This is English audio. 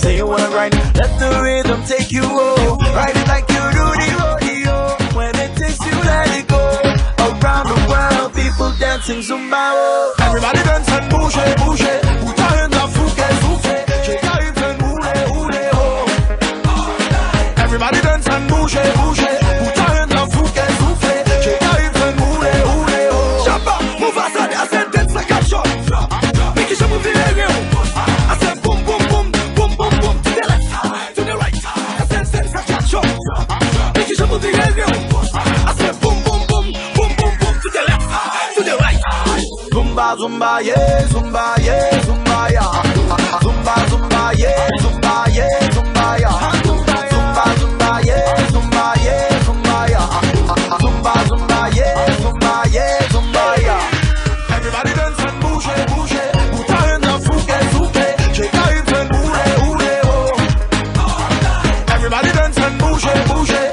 Say you wanna grind, let the rhythm take you home. Ride it like you do the rodeo. When it takes you, let it go. Around the world, people dancing Zumba. Oh. Everybody dance and bouge, bouge. Putain fouke, fouke. J'ai qu'à une fin moule, moule, oh. Everybody dance and bouge, bouge. Putain fouke, fouke. J'ai qu'à une fin moule, moule, oh. Chapa, move aside, I said dance like a shot. Make it show move the area. I said boom, boom, boom, boom, boom, boom. To the left, to the right. I said dance like a shot. Make it show move the area. I said boom, boom, boom, boom, boom, boom. To the left, to the right. Zumba, zumba, yeah, zumba, yeah, zumba, yeah. Zumba, zumba, yeah, zumba, yeah, zumba, yeah. Zumba, zumba, yeah, zumba, yeah, zumba, yeah. Zumba, zumba, yeah, zumba, yeah, zumba, yeah. Everybody dance and bouge, bouge. Putain fouke, fouke. J'ai qu'à une fin moule, moule, oh. Everybody dance and bouge, bouge.